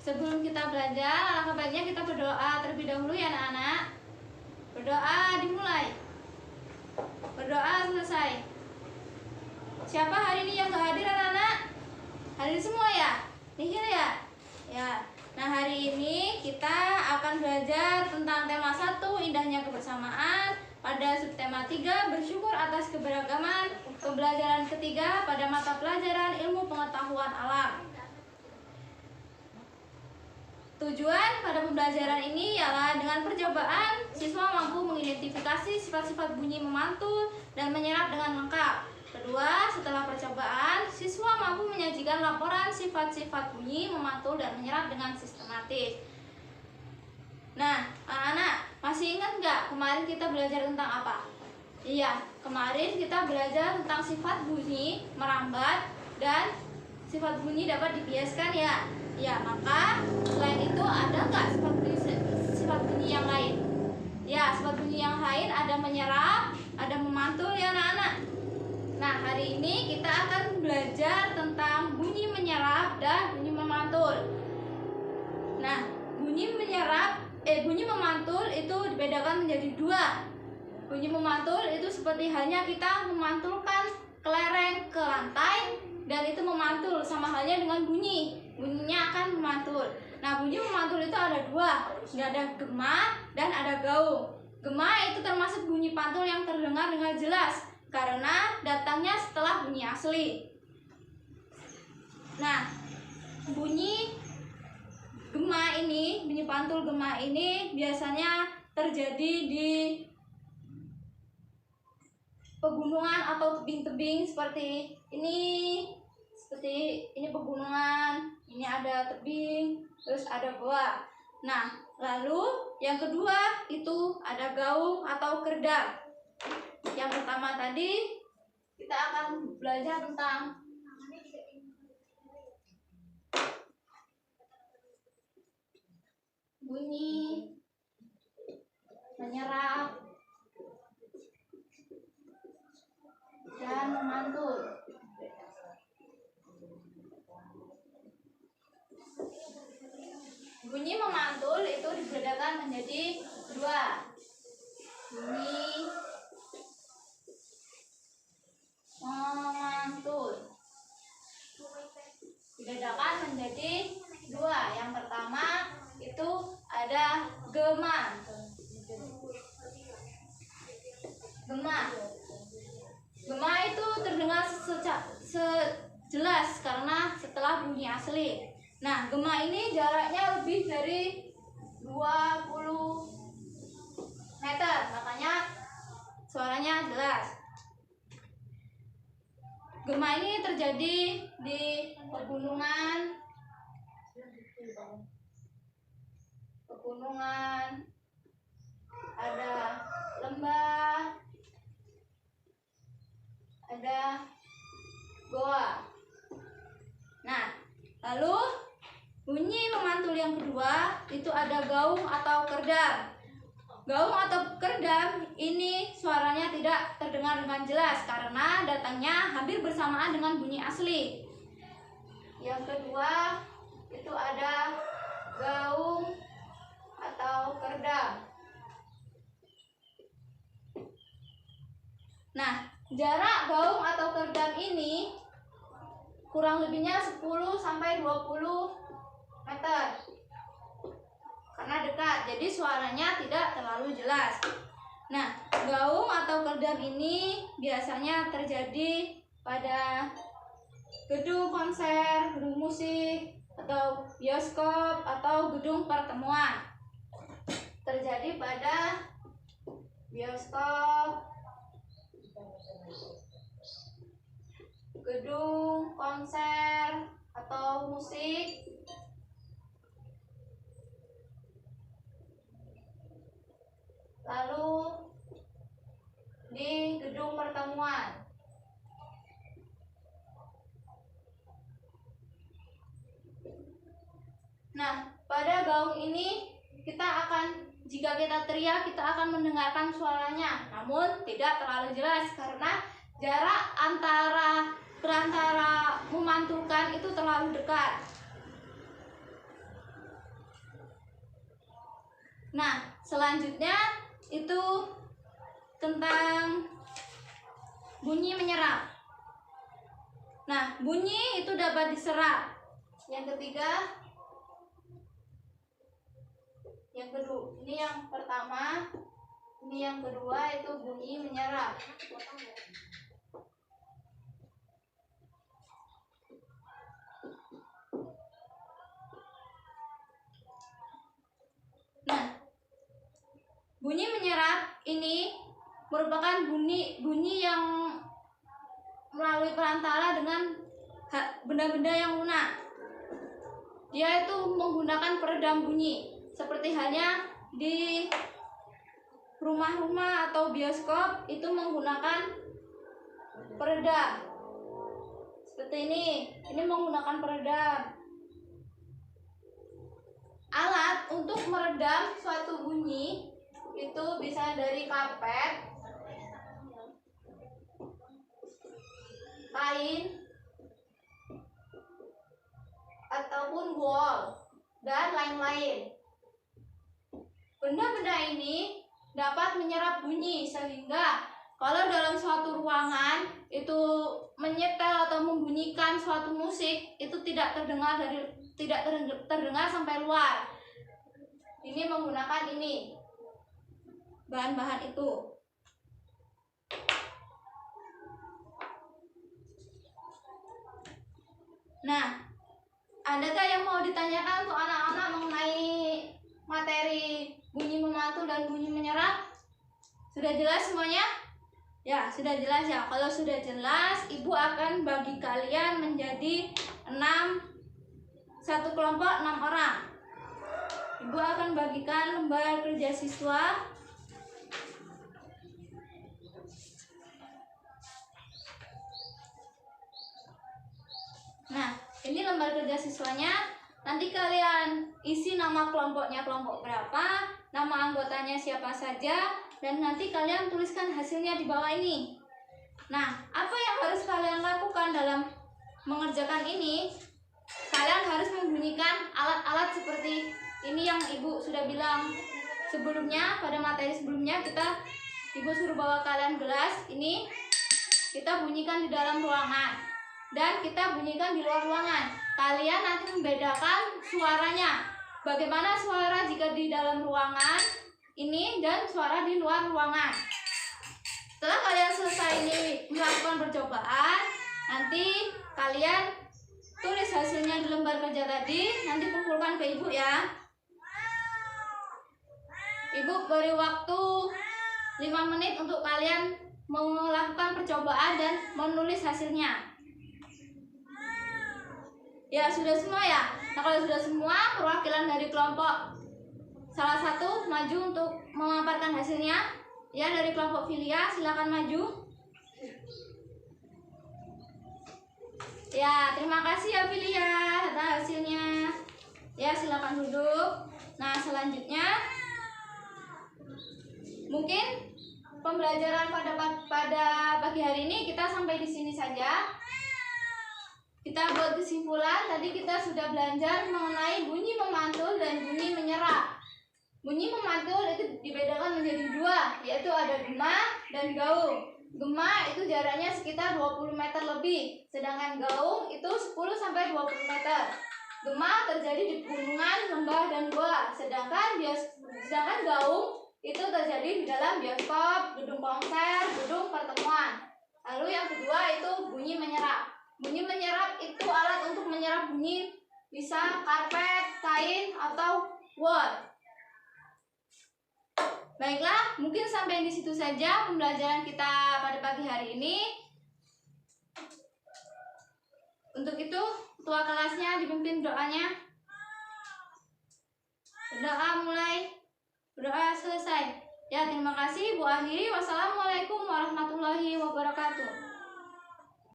sebelum kita belajar, alangkah baiknya kita berdoa terlebih dahulu ya anak-anak. Berdoa dimulai. Berdoa selesai. Siapa hari ini yang gak hadir anak-anak? Hadir semua ya? Nihil ya? Ya. Nah, hari ini kita akan belajar tentang tema 1, indahnya kebersamaan. Pada subtema 3, bersyukur atas keberagaman. Pembelajaran ketiga pada mata pelajaran ilmu pengetahuan alam. Tujuan pada pembelajaran ini ialah dengan percobaan siswa mampu mengidentifikasi sifat-sifat bunyi memantul dan menyerap dengan lengkap. Kedua, setelah percobaan, siswa mampu menyajikan laporan sifat-sifat bunyi memantul dan menyerap dengan sistematis. Nah, anak-anak, masih ingat nggak kemarin kita belajar tentang apa? Iya, kemarin kita belajar tentang sifat bunyi merambat dan sifat bunyi dapat dibiaskan ya. Ya, maka selain itu ada nggak sifat bunyi yang lain? Ya, sifat bunyi yang lain ada menyerap, ada memantul ya anak-anak. Nah, hari ini kita akan belajar tentang bunyi menyerap dan bunyi memantul. Nah, bunyi memantul itu dibedakan menjadi dua. Bunyi memantul itu seperti halnya kita memantulkan kelereng ke lantai, dan itu memantul sama halnya dengan bunyinya akan memantul. Nah, bunyi memantul itu ada dua, ada gema dan ada gaung. Gema itu termasuk bunyi pantul yang terdengar dengan jelas karena datangnya setelah bunyi asli. Nah, bunyi pantul gema ini biasanya terjadi di pegunungan atau tebing-tebing seperti ini. Seperti ini pegunungan, ini ada tebing, terus ada goa. Nah, lalu yang kedua itu ada gaung atau kerdam. Yang pertama tadi kita akan belajar tentang bunyi menyerap dan memantul. Bunyi memantul itu dibedakan menjadi dua. Bunyi memantul dibedakan menjadi dua. Yang pertama itu ada gema. Gema itu terdengar sejelas karena setelah bunyi asli. Nah, gema ini jaraknya lebih dari 20 meter, makanya suaranya jelas. Gema ini terjadi di pegunungan, ada lembah, ada goa. Nah, lalu bunyi memantul yang kedua itu ada gaung atau kerdam. Gaung atau kerdam ini suaranya tidak terdengar dengan jelas karena datangnya hampir bersamaan dengan bunyi asli. Yang kedua itu ada gaung atau kerdam. Nah, jarak gaung atau kerdam ini kurang lebihnya 10-20 meter. Karena dekat, jadi suaranya tidak terlalu jelas. Nah, gaung atau kerdam ini biasanya terjadi pada gedung konser, gedung musik, atau bioskop, atau gedung pertemuan. Terjadi pada bioskop, gedung konser atau musik, lalu di gedung pertemuan. Nah, pada gaung ini jika kita teriak kita akan mendengarkan suaranya, namun tidak terlalu jelas karena jarak perantara memantulkan itu terlalu dekat. Nah, selanjutnya itu tentang bunyi menyerap. Nah, bunyi itu dapat diserap. Yang ketiga, yang kedua, ini yang pertama, ini yang kedua itu bunyi menyerap. Nah, bunyi menyerap ini merupakan bunyi yang melalui perantara dengan benda-benda yang lunak. Dia itu menggunakan peredam bunyi, seperti halnya di rumah-rumah atau bioskop itu menggunakan peredam. Seperti ini menggunakan peredam. Alat untuk meredam suatu bunyi itu bisa dari karpet, kain, ataupun wall, dan lain-lain. Benda-benda ini dapat menyerap bunyi sehingga kalau dalam suatu ruangan itu menyetel atau membunyikan suatu musik itu tidak terdengar sampai luar. Ini menggunakan bahan-bahan itu. Nah, adakah yang mau ditanyakan untuk anak-anak mengenai materi bunyi memantul dan bunyi menyerap? Sudah jelas semuanya? Ya, sudah jelas ya. Kalau sudah jelas, Ibu akan bagi kalian menjadi satu kelompok 6 orang. Ibu akan bagikan lembar kerja siswa. Nah, ini lembar kerja siswanya. Nanti kalian isi nama kelompoknya kelompok berapa, nama anggotanya siapa saja, dan nanti kalian tuliskan hasilnya di bawah ini. Nah, apa yang harus kalian lakukan dalam mengerjakan ini? Kalian harus membunyikan alat-alat seperti ini yang Ibu sudah bilang sebelumnya. Pada materi sebelumnya Ibu suruh bawa kalian gelas ini, kita bunyikan di dalam ruangan dan kita bunyikan di luar ruangan. Kalian nanti membedakan suaranya, bagaimana suara jika di dalam ruangan ini dan suara di luar ruangan. Setelah kalian selesai ini melakukan percobaan, nanti kalian tulis hasilnya di lembar kerja tadi, nanti kumpulkan ke Ibu ya. Ibu beri waktu 5 menit untuk kalian melakukan percobaan dan menulis hasilnya. Ya, sudah semua ya? Nah, kalau sudah semua, perwakilan dari kelompok salah satu maju untuk memaparkan hasilnya. Ya, dari kelompok Filia, silakan maju. Ya, terima kasih ya Filia atas hasilnya. Ya, silakan duduk. Nah, selanjutnya mungkin pembelajaran pada pagi hari ini kita sampai di sini saja. Kita buat kesimpulan, tadi kita sudah belajar mengenai bunyi memantul dan bunyi menyerap. Bunyi memantul itu dibedakan menjadi 2, yaitu ada gema dan gaung. Gema itu jaraknya sekitar 20 meter lebih, sedangkan gaung itu 10-20 meter. Gema terjadi di pegunungan, lembah, dan goa, sedangkan gaung itu terjadi di dalam bioskop, gedung konser, gedung pertemuan. Lalu yang kedua itu bunyi menyerap. Bunyi menyerap itu alat untuk menyerap bunyi, bisa karpet, kain, atau wall. Baiklah, mungkin sampai di situ saja pembelajaran kita pada pagi hari ini. Untuk itu, ketua kelasnya dipimpin doanya. Berdoa mulai, berdoa selesai. Ya, terima kasih. Bu akhiri. Wassalamualaikum warahmatullahi wabarakatuh.